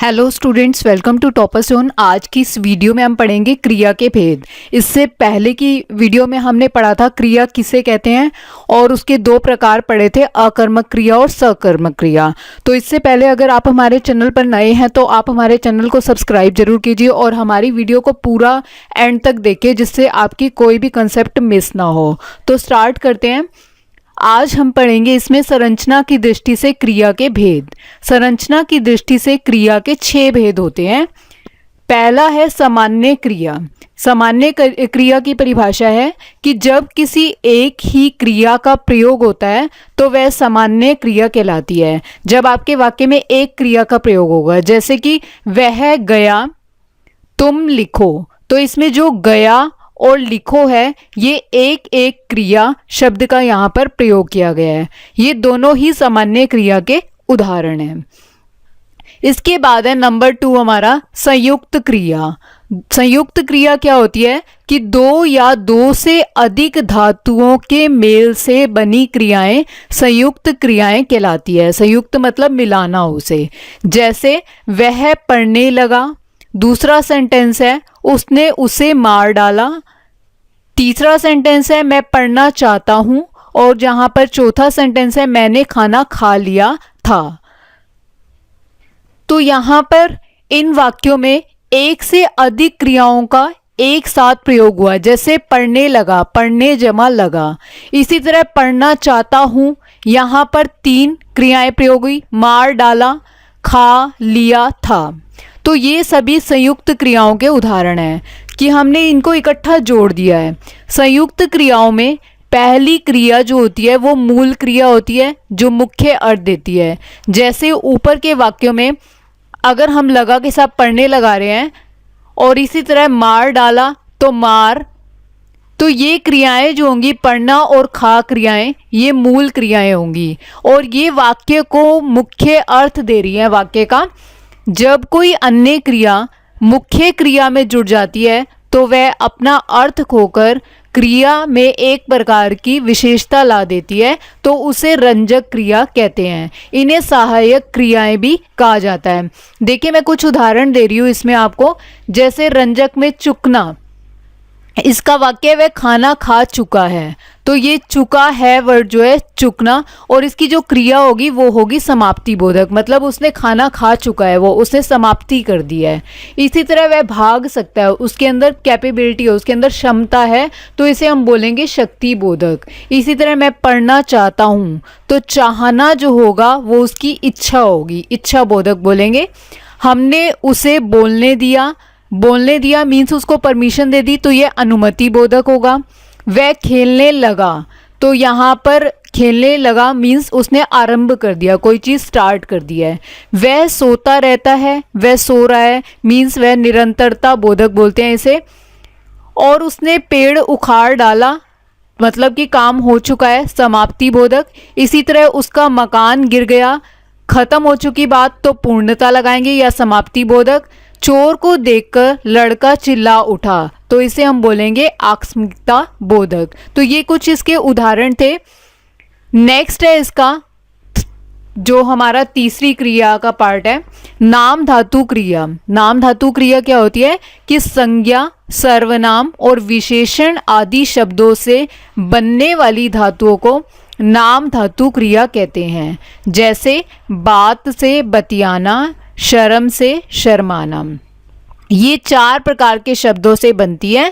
Hello students, welcome to topper zone. आज की इस वीडियो में हम पढ़ेंगे क्रिया के भेद। इससे पहले की वीडियो में हमने पढ़ा था क्रिया किसे कहते हैं और उसके दो प्रकार पढ़े थे, अकर्मक क्रिया और सकर्मक क्रिया। तो इससे पहले अगर आप हमारे चैनल पर नए हैं तो आप हमारे चैनल को सब्सक्राइब जरूर कीजिए और हमारी वीडियो को पूरा एंड तक देखिए जिससे आपकी कोई भी कंसेप्ट मिस ना हो। तो स्टार्ट करते हैं। आज हम पढ़ेंगे इसमें संरचना की दृष्टि से क्रिया के भेद। संरचना की दृष्टि से क्रिया के 6 भेद होते हैं। पहला है सामान्य क्रिया। सामान्य क्रिया की परिभाषा है कि जब किसी एक ही क्रिया का प्रयोग होता है तो वह सामान्य क्रिया कहलाती है। जब आपके वाक्य में एक क्रिया का प्रयोग होगा, जैसे कि वह गया, तुम लिखो, तो इसमें जो गया और लिखो है ये एक एक क्रिया शब्द का यहाँ पर प्रयोग किया गया है। ये दोनों ही सामान्य क्रिया के उदाहरण हैं। इसके बाद है नंबर 2 हमारा संयुक्त क्रिया। संयुक्त क्रिया क्या होती है कि दो या दो से अधिक धातुओं के मेल से बनी क्रियाएं संयुक्त क्रियाएं कहलाती है। संयुक्त मतलब मिलाना उसे। जैसे वह पढ़ने लगा, दूसरा सेंटेंस है उसने उसे मार डाला, तीसरा सेंटेंस है मैं पढ़ना चाहता हूं और जहां पर चौथा सेंटेंस है मैंने खाना खा लिया था। तो यहां पर इन वाक्यों में एक से अधिक क्रियाओं का एक साथ प्रयोग हुआ। जैसे पढ़ने लगा, पढ़ने जमा लगा। इसी तरह पढ़ना चाहता हूं, यहां पर 3 क्रियाएं प्रयोग हुई, मार डाला, खा लिया था। तो ये सभी संयुक्त क्रियाओं के उदाहरण हैं कि हमने इनको इकट्ठा जोड़ दिया है। संयुक्त क्रियाओं में पहली क्रिया जो होती है वो मूल क्रिया होती है जो मुख्य अर्थ देती है। जैसे ऊपर के वाक्यों में अगर हम लगा के साथ पढ़ने लगा रहे हैं और इसी तरह मार डाला तो मार, तो ये क्रियाएं जो होंगी पढ़ना और खा क्रियाएं ये मूल क्रियाएं होंगी और ये वाक्य को मुख्य अर्थ दे रही हैं वाक्य का। जब कोई अन्य क्रिया मुख्य क्रिया में जुड़ जाती है तो वह अपना अर्थ खोकर क्रिया में एक प्रकार की विशेषता ला देती है, तो उसे रंजक क्रिया कहते हैं। इन्हें सहायक क्रियाएं भी कहा जाता है। देखिए मैं कुछ उदाहरण दे रही हूँ इसमें आपको। जैसे रंजक में चुकना, इसका वाक्य वह खाना खा चुका है, तो ये चुका है वर्ड जो है चुकना, और इसकी जो क्रिया होगी वो होगी समाप्ति बोधक, मतलब उसने खाना खा चुका है, वो उसने समाप्ति कर दी है। इसी तरह वह भाग सकता है, उसके अंदर कैपेबिलिटी है, उसके अंदर क्षमता है, तो इसे हम बोलेंगे शक्ति बोधक। इसी तरह मैं पढ़ना चाहता हूँ, तो चाहना जो होगा वो उसकी इच्छा होगी, इच्छा बोधक बोलेंगे। हमने उसे बोलने दिया, बोलने दिया मीन्स उसको परमिशन दे दी, तो ये अनुमति बोधक होगा। वह खेलने लगा, तो यहाँ पर खेलने लगा मीन्स उसने आरंभ कर दिया, कोई चीज़ स्टार्ट कर दिया है। वह सोता रहता है, वह सो रहा है मीन्स वह निरंतरता बोधक बोलते हैं इसे। और उसने पेड़ उखाड़ डाला, मतलब कि काम हो चुका है, समाप्ति बोधक। इसी तरह उसका मकान गिर गया, खत्म हो चुकी बात, तो पूर्णता लगाएंगे या समाप्ति बोधक। चोर को देखकर लड़का चिल्ला उठा, तो इसे हम बोलेंगे आकस्मिकता बोधक। तो ये कुछ इसके उदाहरण थे। नेक्स्ट है इसका जो हमारा तीसरी क्रिया का पार्ट है, नाम धातु क्रिया। नाम धातु क्रिया क्या होती है कि संज्ञा, सर्वनाम और विशेषण आदि शब्दों से बनने वाली धातुओं को नाम धातु क्रिया कहते हैं। जैसे बात से बतियाना, शर्म से शर्माना। ये 4 प्रकार के शब्दों से बनती है।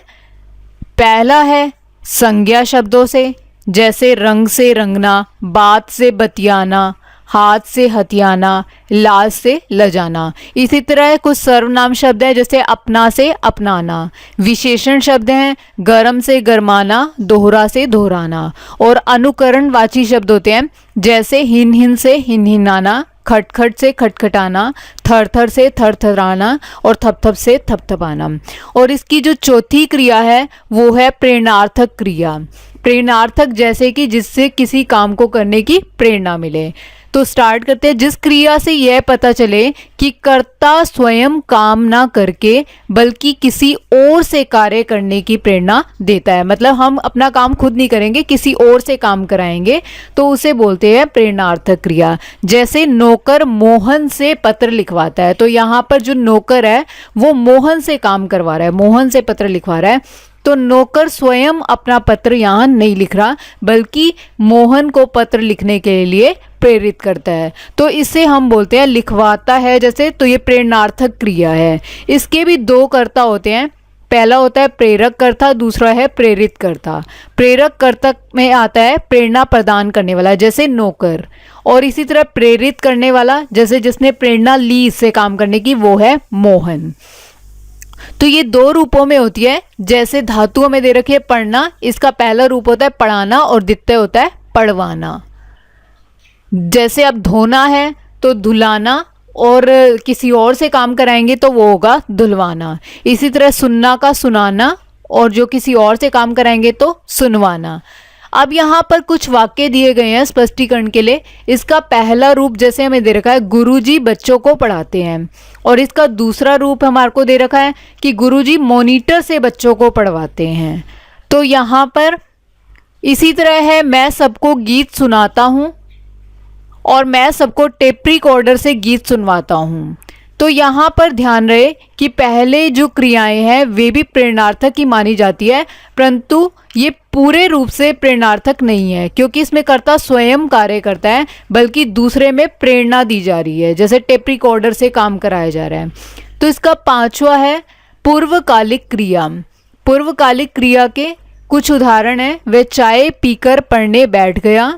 पहला है संज्ञा शब्दों से, जैसे रंग से रंगना, बात से बतियाना, हाथ से हथियाना, लाज से लजाना। इसी तरह कुछ सर्वनाम शब्द हैं जैसे अपना से अपनाना। विशेषण शब्द हैं गरम से गरमाना, दोहरा से दोहराना। और अनुकरणवाची शब्द होते हैं जैसे हिन हिन से हिन हिनाना, खटखट से खटखटाना, थरथर से थरथराना और थपथप से थपथपाना। और इसकी जो चौथी क्रिया है वो है प्रेरणार्थक क्रिया। प्रेरणार्थक जैसे कि जिससे किसी काम को करने की प्रेरणा मिले। तो स्टार्ट करते हैं। जिस क्रिया से यह पता चले कि कर्ता स्वयं काम ना करके बल्कि किसी और से कार्य करने की प्रेरणा देता है, मतलब हम अपना काम खुद नहीं करेंगे, किसी और से काम कराएंगे, तो उसे बोलते हैं प्रेरणार्थक क्रिया। जैसे नौकर मोहन से पत्र लिखवाता है, तो यहाँ पर जो नौकर है वो मोहन से काम करवा रहा है, मोहन से पत्र लिखवा रहा है, तो नौकर स्वयं अपना पत्र यहाँ नहीं लिख रहा बल्कि मोहन को पत्र लिखने के लिए प्रेरित करता है, तो इसे हम बोलते हैं लिखवाता है जैसे, तो ये प्रेरणार्थक क्रिया है। इसके भी दो कर्ता होते हैं, पहला होता है प्रेरक कर्ता, दूसरा है प्रेरित कर्ता। प्रेरक कर्ता में आता है प्रेरणा प्रदान करने वाला जैसे नौकर, और इसी तरह प्रेरित करने वाला जैसे जिसने प्रेरणा ली इससे काम करने की, वो है मोहन। तो ये दो रूपों में होती है, जैसे धातुओं में दे रखी है पढ़ना, इसका पहला रूप होता है पढ़ाना और द्वितीय होता है पढ़वाना। जैसे अब धोना है तो धुलाना, और किसी और से काम कराएंगे तो वो होगा धुलवाना। इसी तरह सुनना का सुनाना, और जो किसी और से काम कराएंगे तो सुनवाना। अब यहाँ पर कुछ वाक्य दिए गए हैं स्पष्टीकरण के लिए। इसका पहला रूप जैसे हमें दे रखा है गुरुजी बच्चों को पढ़ाते हैं, और इसका दूसरा रूप हमारे को दे रखा है कि गुरुजी मॉनिटर से बच्चों को पढ़वाते हैं। तो यहाँ पर इसी तरह है मैं सबको गीत सुनाता हूँ और मैं सबको टेप रिकॉर्डर से गीत सुनवाता हूँ। तो यहाँ पर ध्यान रहे कि पहले जो क्रियाएं हैं वे भी प्रेरणार्थक ही मानी जाती है, परंतु ये पूरे रूप से प्रेरणार्थक नहीं है, क्योंकि इसमें कर्ता स्वयं कार्य करता है बल्कि दूसरे में प्रेरणा दी जा रही है, जैसे टेप रिकॉर्डर से काम कराया जा रहा है। तो इसका पांचवा है पूर्वकालिक क्रिया। पूर्वकालिक क्रिया के कुछ उदाहरण हैं, वह चाय पीकर पढ़ने बैठ गया,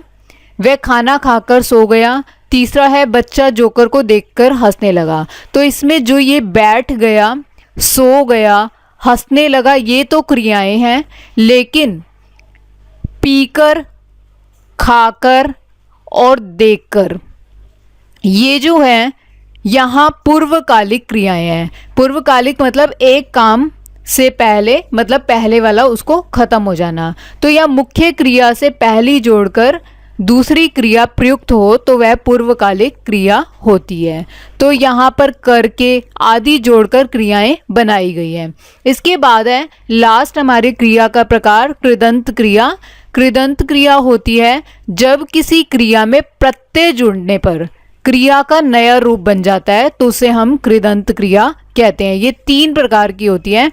वह खाना खाकर सो गया, तीसरा है बच्चा जोकर को देखकर हंसने लगा। तो इसमें जो ये बैठ गया, सो गया, हंसने लगा, ये तो क्रियाएं हैं, लेकिन पीकर, खाकर और देखकर ये जो है यहाँ पूर्वकालिक क्रियाएं हैं। पूर्वकालिक मतलब एक काम से पहले, मतलब पहले वाला उसको खत्म हो जाना। तो यह मुख्य क्रिया से पहली जोड़कर दूसरी क्रिया प्रयुक्त हो तो वह पूर्वकालिक क्रिया होती है। तो यहाँ पर करके आदि जोड़कर क्रियाएं बनाई गई हैं। इसके बाद है लास्ट हमारी क्रिया का प्रकार कृदंत क्रिया। कृदंत क्रिया होती है जब किसी क्रिया में प्रत्यय जुड़ने पर क्रिया का नया रूप बन जाता है, तो उसे हम कृदंत क्रिया कहते हैं। ये तीन प्रकार की होती है।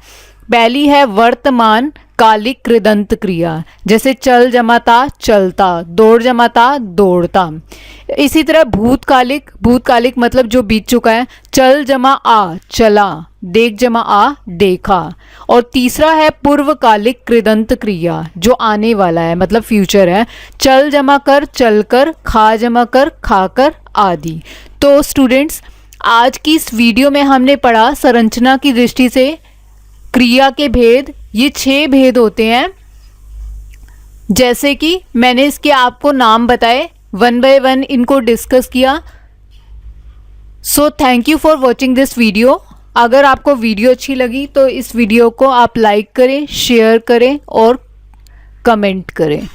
पहली है वर्तमान कालिक कृदंत क्रिया, जैसे चल जमाता चलता, दौड़ जमाता दौड़ता। इसी तरह भूतकालिक, भूतकालिक मतलब जो बीत चुका है, चल जमा आ चला, देख जमा आ देखा। और तीसरा है पूर्वकालिक कृदंत क्रिया, जो आने वाला है मतलब फ्यूचर है, चल जमा कर चलकर, खा जमा कर खाकर आदि। तो स्टूडेंट्स, आज की इस वीडियो में हमने पढ़ा संरचना की दृष्टि से क्रिया के भेद। ये 6 भेद होते हैं, जैसे कि मैंने इसके आपको नाम बताए, 1 बाय 1 इनको डिस्कस किया। So thank you for watching this video. अगर आपको वीडियो अच्छी लगी तो इस वीडियो को आप लाइक करें, शेयर करें और कमेंट करें।